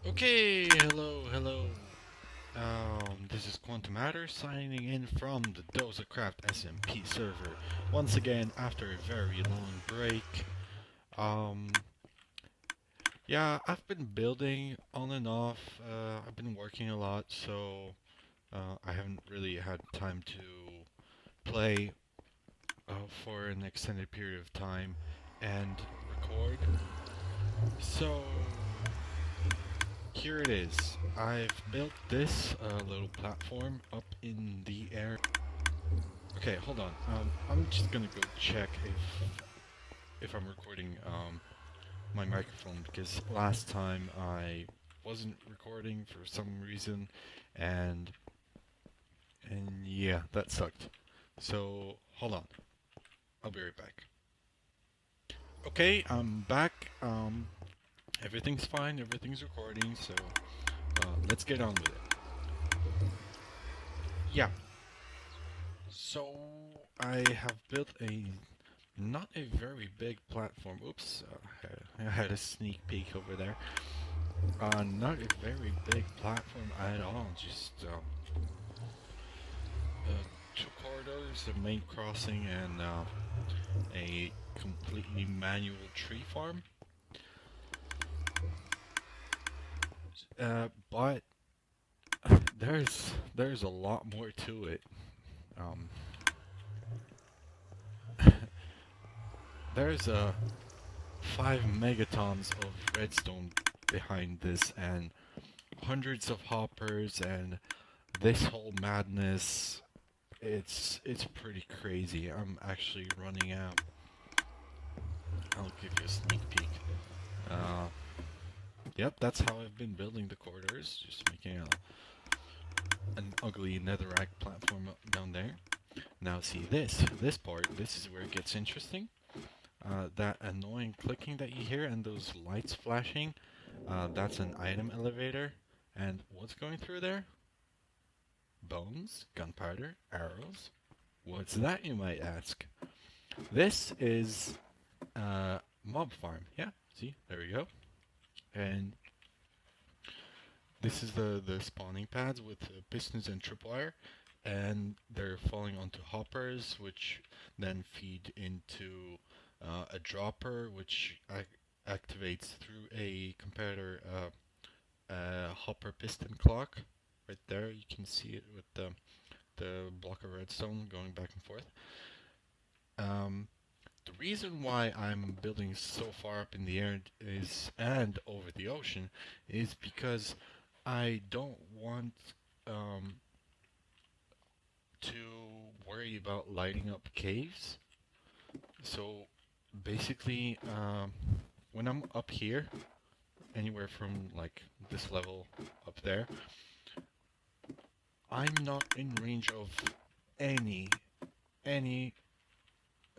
Okay, hello. This is Quantum Matter signing in from the DozaCraft SMP server. Once again, after a very long break. Um, yeah, I've been building on and off. I've been working a lot, so I haven't really had time to play for an extended period of time and record. So here it is. I've built this little platform up in the air. Okay, hold on. I'm just gonna go check if I'm recording my microphone because last time I wasn't recording for some reason, and yeah, that sucked. So hold on. I'll be right back. Okay, I'm back. Everything's fine. Everything's recording. So let's get on with it. Yeah. So I have built a not a very big platform. Oops, I had a sneak peek over there. Not a very big platform at all. Just two corridors, a main crossing, and a completely manual tree farm. But there's a lot more to it. Um, there's 5 megatons of redstone behind this, and hundreds of hoppers, and this whole madness. It's pretty crazy. I'm actually running out. I'll give you a sneak peek. Uh, yep, that's how I've been building the corridors, just making an ugly netherrack platform down there. Now see this part, this is where it gets interesting. That annoying clicking that you hear and those lights flashing, that's an item elevator. And what's going through there? Bones, gunpowder, arrows. What's that, you might ask? This is mob farm. Yeah, see, there we go. And this is the spawning pads with pistons and tripwire, and they're falling onto hoppers, which then feed into a dropper, which activates through a comparator hopper piston clock. Right there, you can see it with the block of redstone going back and forth. The reason why I'm building so far up in the air is and over the ocean is because I don't want um, to worry about lighting up caves. So basically, when I'm up here, anywhere from like this level up there, I'm not in range of any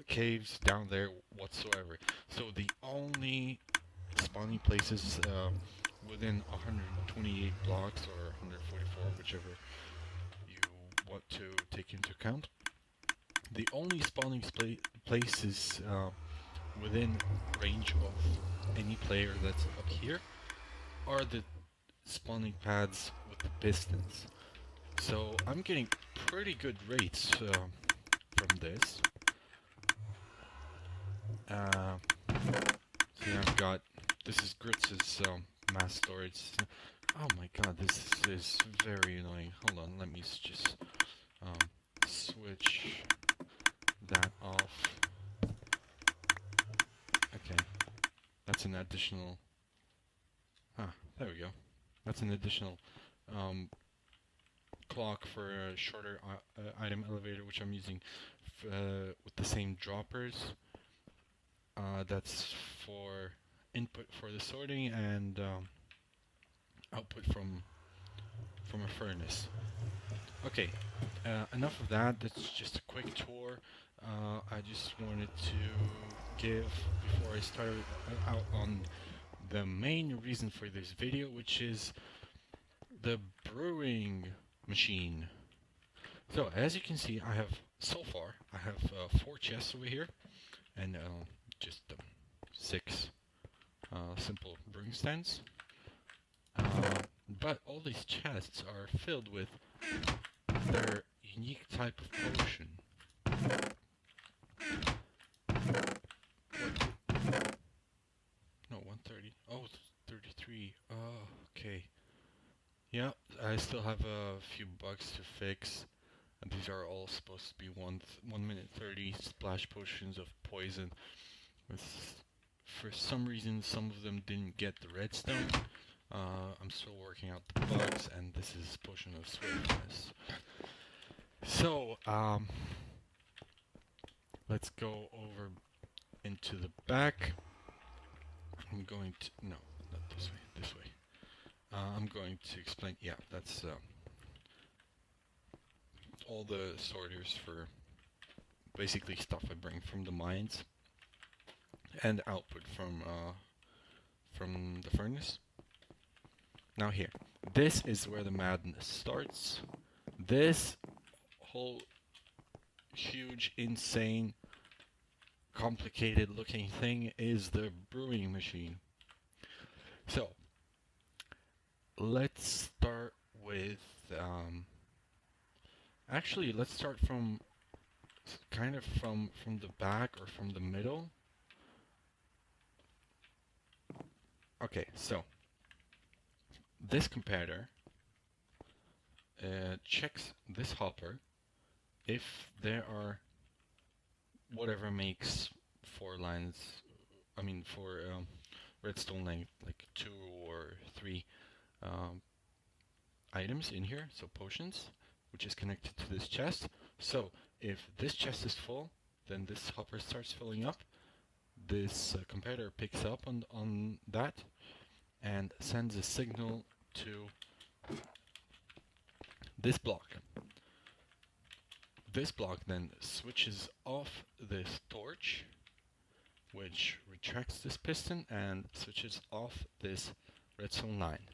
caves down there whatsoever. So the only spawning places within 128 blocks or 144, whichever you want to take into account. The only spawning places within range of any player that's up here are the spawning pads with the pistons. So I'm getting pretty good rates from this. See, I've got, this is Gritz's mass storage. Oh my god, this is very annoying. Hold on, let me just switch that off. Okay, that's an additional, there we go. That's an additional clock for a shorter item elevator, which I'm using with the same droppers. That's for input for the sorting and output from a furnace. Okay, enough of that. That's just a quick tour. I just wanted to give, before I start out on the main reason for this video, which is the brewing machine. So as you can see, I have so far I have 4 chests over here, and just 6 simple brewing stands. But all these chests are filled with their unique type of potion. No, 130. Oh, 33. Oh, okay. Yeah, I still have a few bugs to fix. And these are all supposed to be 1 minute 30 splash potions of poison. For some reason, some of them didn't get the redstone. I'm still working out the bugs, and this is potion of swiftness. So, let's go over into the back. I'm going to, no, not this way, this way. I'm going to explain, yeah, that's all the sorters for basically stuff I bring from the mines and output from the furnace. Now here, this is where the madness starts. This whole huge, insane, complicated looking thing is the brewing machine. So, let's start with, actually let's start from, kind of from the back or from the middle. Okay, so, this comparator checks this hopper if there are whatever makes 4 lines, I mean for redstone length, like 2 or 3 items in here, so potions, which is connected to this chest. So if this chest is full, then this hopper starts filling up. This comparator picks up on that and sends a signal to this block. This block then switches off this torch, which retracts this piston and switches off this redstone line.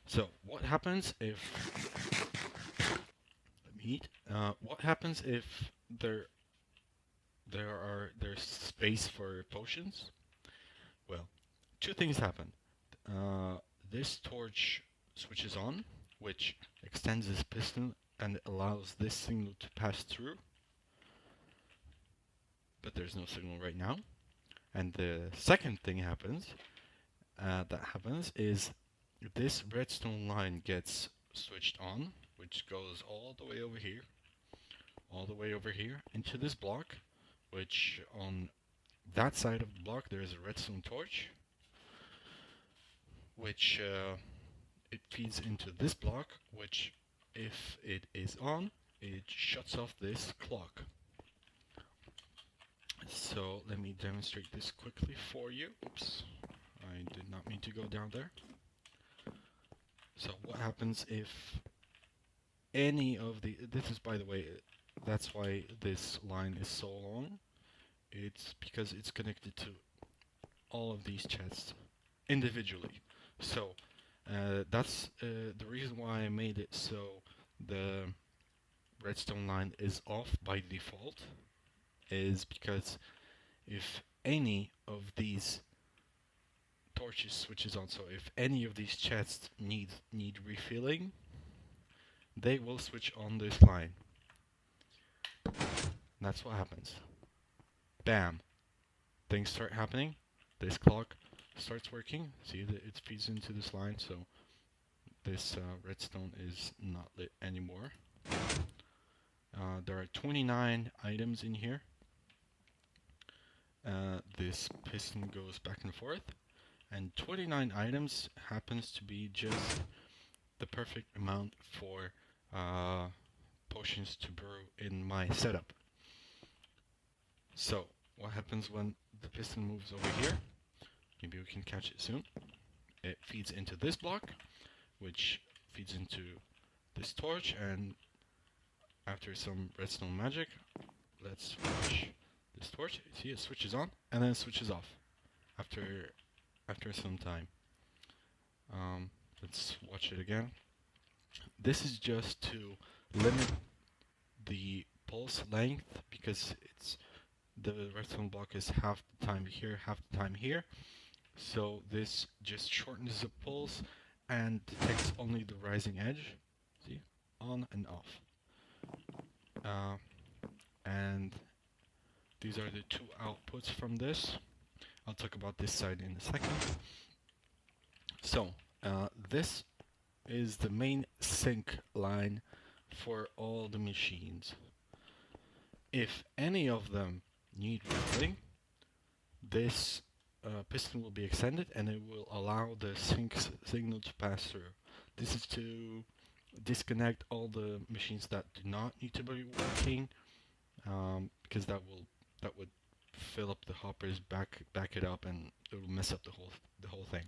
So what happens if what happens if there's space for potions? Well, 2 things happen. This torch switches on, which extends this piston and allows this signal to pass through. But there's no signal right now. And the second thing that happens is this redstone line gets switched on, which goes all the way over here, into this block, which on that side of the block there is a redstone torch, which it feeds into this block, which if it is on, it shuts off this clock. So let me demonstrate this quickly for you. Oops, I did not mean to go down there. So what happens if any of this is, by the way, that's why this line is so long. It's because it's connected to all of these chests individually. So that's the reason why I made it so the redstone line is off by default, is because if any of these torches switches on, so if any of these chests need refilling, they will switch on this line. That's what happens. Bam! Things start happening. This clock starts working. See that it feeds into this line, so this redstone is not lit anymore. There are 29 items in here. This piston goes back and forth, and 29 items happens to be just the perfect amount for potions to brew in my setup. So what happens when the piston moves over here? Maybe we can catch it soon. It feeds into this block, which feeds into this torch, and after some redstone magic, let's watch this torch. See, it switches on and then it switches off after some time. Let's watch it again. This is just to limit the pulse length, because the redstone block is half the time here, half the time here. So this just shortens the pulse and detects only the rising edge. See, on and off. And these are the two outputs from this. I'll talk about this side in a second. So this is the main sync line for all the machines. If any of them need refilling, this piston will be extended and it will allow the sync signal to pass through. This is to disconnect all the machines that do not need to be working, because that would fill up the hoppers, back it up, and it will mess up the whole thing.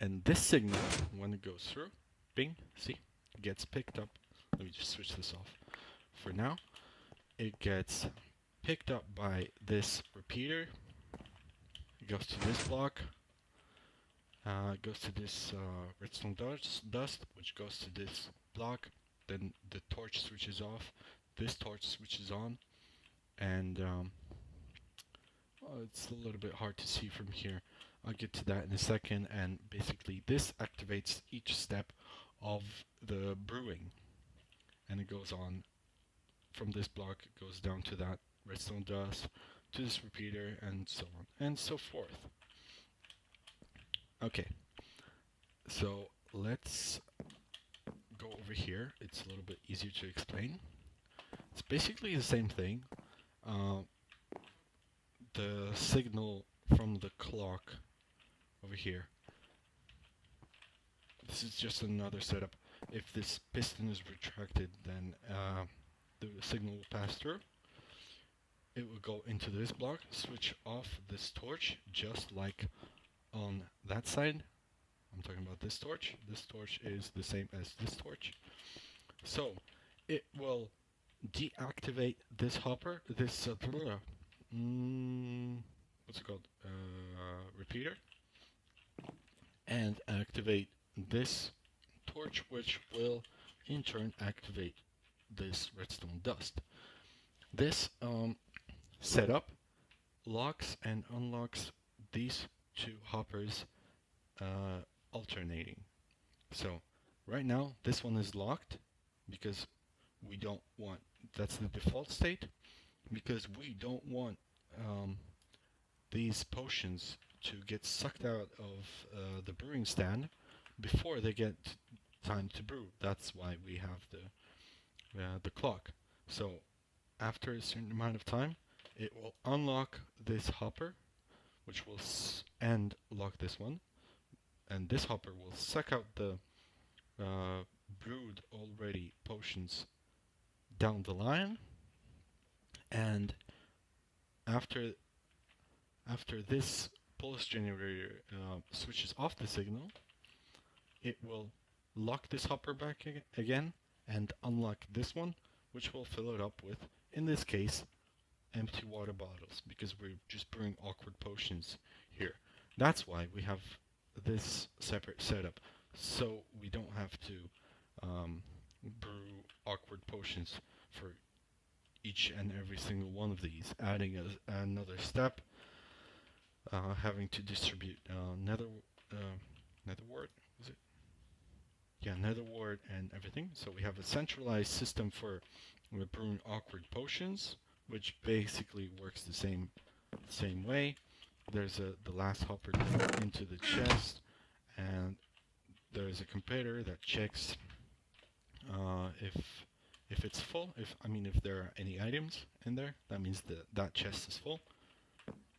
And this signal, when it goes through, bing, see, it gets picked up. Let me just switch this off. For now, it gets picked up by this repeater. It goes to this block. It goes to this redstone dust, which goes to this block. Then the torch switches off. This torch switches on, and it's a little bit hard to see from here. I'll get to that in a second. And basically, this activates each step of the brewing, and it goes on from this block. It goes down to that redstone dust, to this repeater, and so on and so forth. Okay, so let's go over here. It's a little bit easier to explain. It's basically the same thing. The signal from the clock over here. This is just another setup. If this piston is retracted, then the signal will pass through. It will go into this block, switch off this torch, just like on that side. I'm talking about this torch. This torch is the same as this torch. So it will deactivate this hopper, this what's it called? Repeater, and activate this torch, which will in turn activate this redstone dust. This setup locks and unlocks these two hoppers alternating. So right now this one is locked because we don't want, that's the default state, because we don't want these potions to get sucked out of the brewing stand before they get time to brew. That's why we have the clock. So after a certain amount of time, it will unlock this hopper, which will and lock this one, and this hopper will suck out the brewed already potions down the line, and after this pulse generator switches off the signal, it will lock this hopper back again and unlock this one, which will fill it up with, in this case, empty water bottles, because we're just brewing awkward potions here. That's why we have this separate setup, so we don't have to brew awkward potions for each and every single one of these, adding another step, having to distribute nether wart, was it? Yeah, nether wart and everything. So we have a centralized system for brewing awkward potions, which basically works the same way. There's the last hopper into the chest, and there's a comparator that checks if it's full. If there are any items in there, that means that chest is full,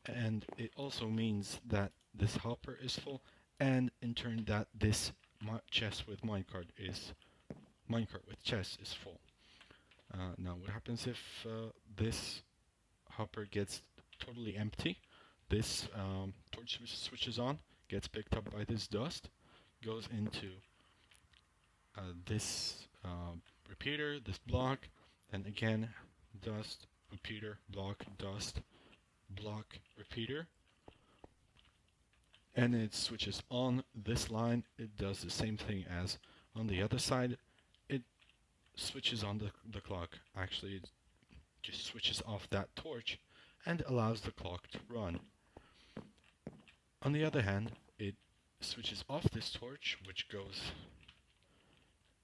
and it also means that this hopper is full, and in turn that this chest with minecart with chest is full. Now what happens if this hopper gets totally empty? This torch switches on, gets picked up by this dust, goes into this repeater, this block, and again dust, repeater, block, dust, block, repeater, and it switches on this line. It does the same thing as on the other side. It switches on the clock. Actually, it just switches off that torch and allows the clock to run. On the other hand, it switches off this torch, which goes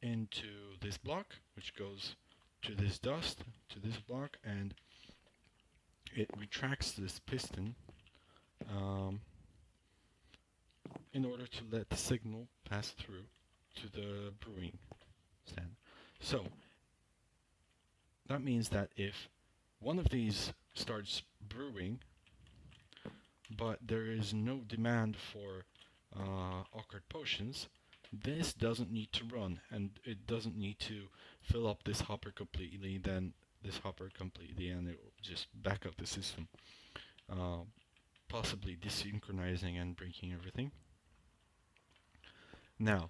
into this block, which goes to this dust, to this block, and it retracts this piston um, in order to let the signal pass through to the brewing stand. So that means that if one of these starts brewing, but there is no demand for awkward potions, this doesn't need to run, and it doesn't need to fill up this hopper completely, then this hopper completely, and it will just back up the system, possibly desynchronizing and breaking everything. Now,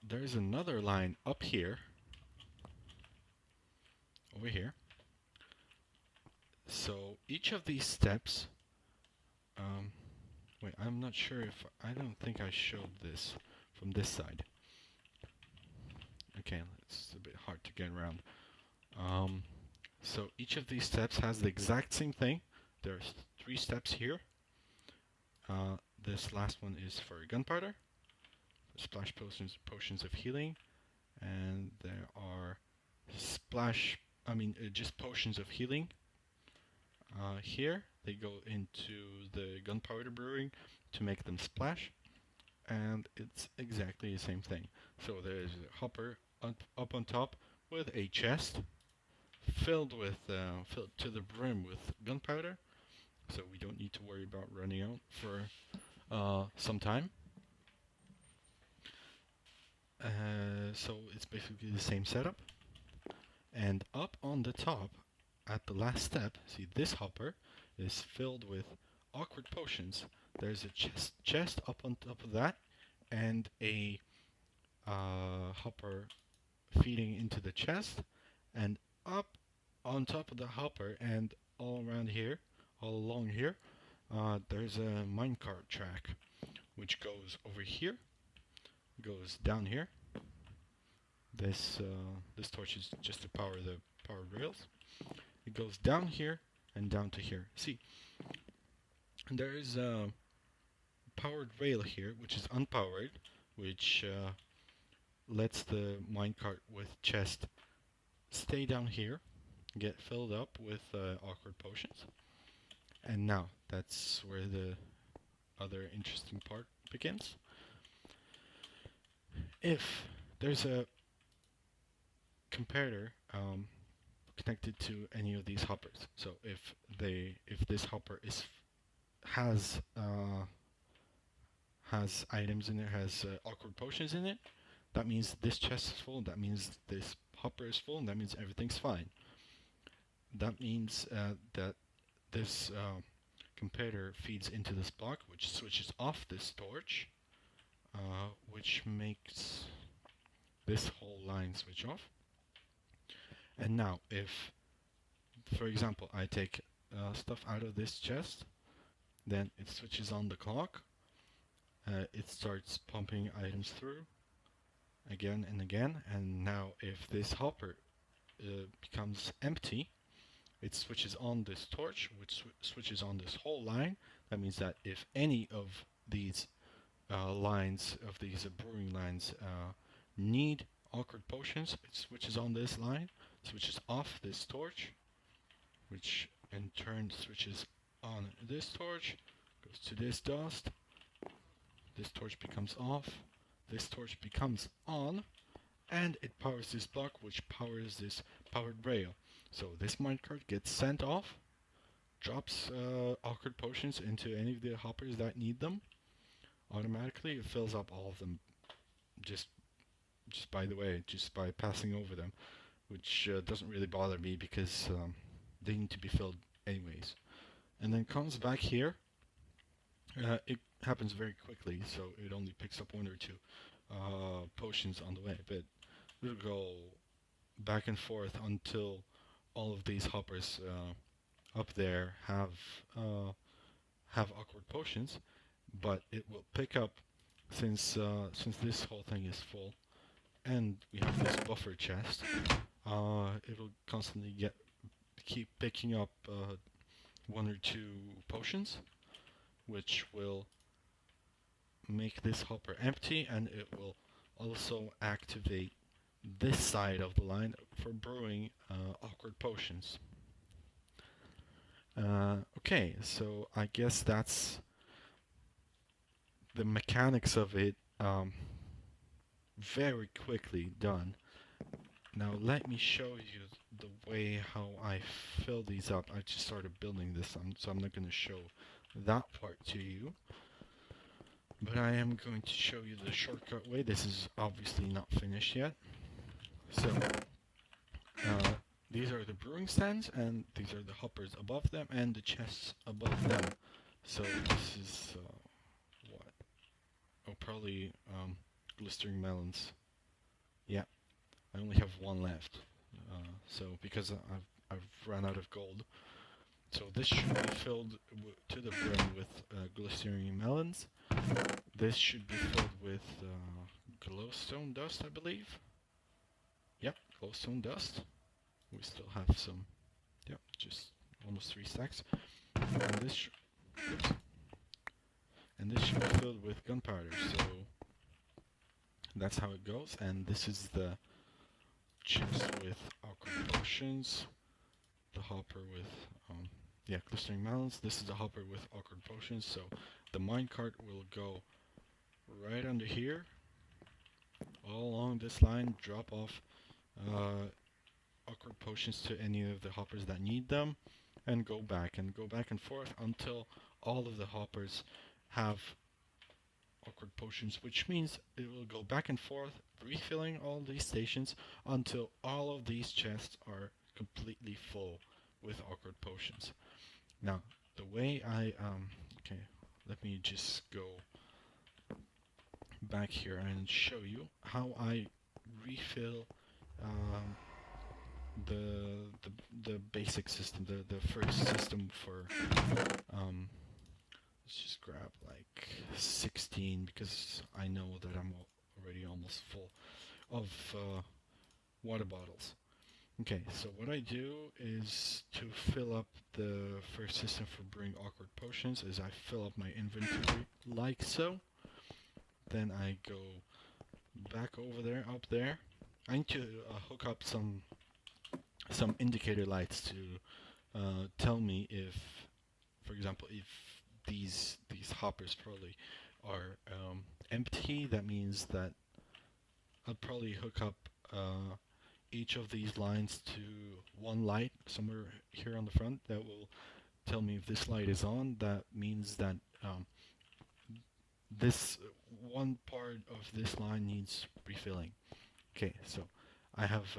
there's another line up here, over here. So each of these steps, wait, I'm not sure if, I don't think I showed this from this side. Okay, it's a bit hard to get around. So each of these steps has the exact same thing. There's 3 steps here. This last one is for gunpowder, splash potions of healing, and there are just potions of healing. Here they go into the gunpowder brewing to make them splash, and it's exactly the same thing. So there's a hopper up on top with a chest filled to the brim with gunpowder, so we don't need to worry about running out for some time. So it's basically the same setup. And up on the top, at the last step, see this hopper is filled with awkward potions. There's a chest up on top of that, and a hopper feeding into the chest, and up on top of the hopper and all around here, all along here, there's a minecart track which goes over here, goes down here. This torch is just to power the powered rails. It goes down here and down to here. See, there is a powered rail here which is unpowered, which lets the minecart with chest stay down here, get filled up with awkward potions. And now that's where the other interesting part begins. If there's a comparator connected to any of these hoppers, so if this hopper has items in it, has awkward potions in it, that means this chest is full, that means this hopper is full, and that means everything's fine. That means that this comparator feeds into this block, which switches off this torch, which makes this whole line switch off. And now, if, for example, I take stuff out of this chest, then it switches on the clock. It starts pumping items through again and again. And now, if this hopper becomes empty, it switches on this torch, which switches on this whole line. That means that if any of these lines, of these brewing lines, need awkward potions, it switches on this line, switches off this torch, which in turn switches on this torch, goes to this dust, this torch becomes off, this torch becomes on, and it powers this block, which powers this powered rail. So this minecart gets sent off, drops awkward potions into any of the hoppers that need them. Automatically, it fills up all of them, just by the way, just by passing over them, which doesn't really bother me because they need to be filled anyways. And then comes back here. It happens very quickly, so it only picks up 1 or 2 potions on the way, but it'll go back and forth until all of these hoppers up there have awkward potions. But it will pick up, since this whole thing is full, and we have this buffer chest. It'll constantly keep picking up 1 or 2 potions, which will make this hopper empty, and it will also activate this side of the line for brewing awkward potions. Okay, so I guess that's the mechanics of it very quickly done. Now let me show you the way how I fill these up. I just started building this, so I'm not going to show that part to you. But I am going to show you the shortcut way. This is obviously not finished yet. So these are the brewing stands, and these are the hoppers above them, and the chests above them. So this is what? Oh, probably glistering melons. Yeah, I only have one left. So because I've run out of gold. So this should be filled to the brim with glistering melons. This should be filled with glowstone dust, I believe. Yep, glowstone dust. We still have some. Yep, just almost 3 stacks. And this should be filled with gunpowder. So that's how it goes. And this is the chest with awkward potions. The hopper with glistering melons. This is the hopper with awkward potions. So the minecart will go right under here, all along this line, drop off awkward potions to any of the hoppers that need them, and go back and forth until all of the hoppers have awkward potions, which means it will go back and forth, refilling all these stations until all of these chests are completely full with awkward potions. Now, the way okay, let me just go back here and show you how I refill the basic system, the first system for let's just grab like 16 because I know that I'm already almost full of water bottles. Okay, so what I do is to fill up the first system for brewing awkward potions is I fill up my inventory like so. Then I go back over there, up there. I need to hook up some indicator lights to tell me if, for example, if these hoppers probably are empty. That means that I'll probably hook up each of these lines to one light somewhere here on the front that will tell me if this light is on. That means that this one part of this line needs refilling. Okay, so I have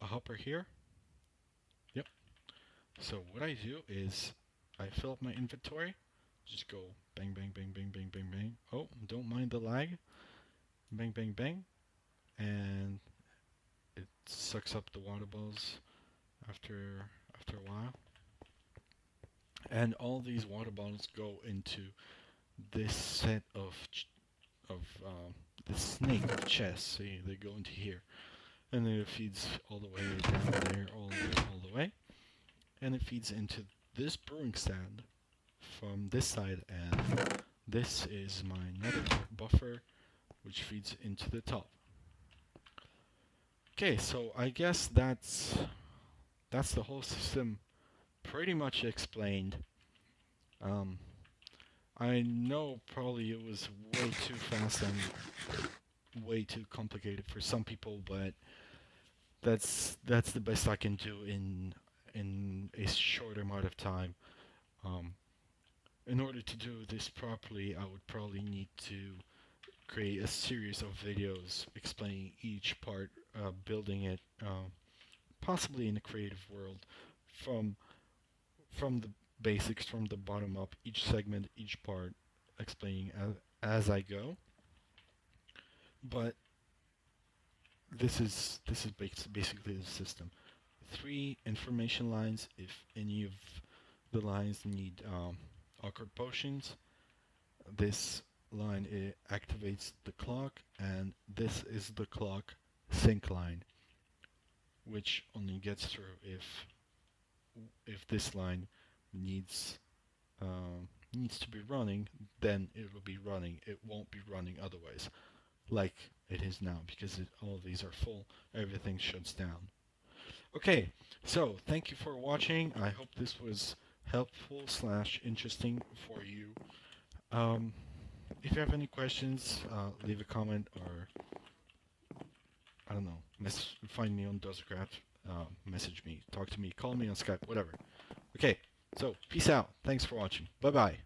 a hopper here. Yep. So what I do is I fill up my inventory. Just go bang, bang, bang, bang, bang, bang, bang. Oh, don't mind the lag. Bang, bang, bang. And it sucks up the water balls after a while. And all these water bottles go into this set of the snake of chests. See, they go into here, and then it feeds all the way down there, all the way, and it feeds into this brewing stand from this side, and this is my nether buffer, which feeds into the top. Okay, so I guess that's the whole system pretty much explained. I know probably it was way too fast and way too complicated for some people, but that's the best I can do in a short amount of time. In order to do this properly, I would probably need to create a series of videos explaining each part, building it, possibly in a creative world, from the basics, from the bottom up, each segment, each part, explaining as I go. But this is basically the system. 3 information lines if any of the lines need awkward potions. This line activates the clock, and this is the clock sync line, which only gets through if this line needs needs to be running, then it will be running. It won't be running otherwise, like it is now, because all of these are full. Everything shuts down. Okay, so thank you for watching. I hope this was helpful slash interesting for you. If you have any questions, leave a comment, or I don't know, find me on DozaCraft, message me, talk to me, call me on Skype, whatever. Okay, so peace out. Thanks for watching. Bye bye.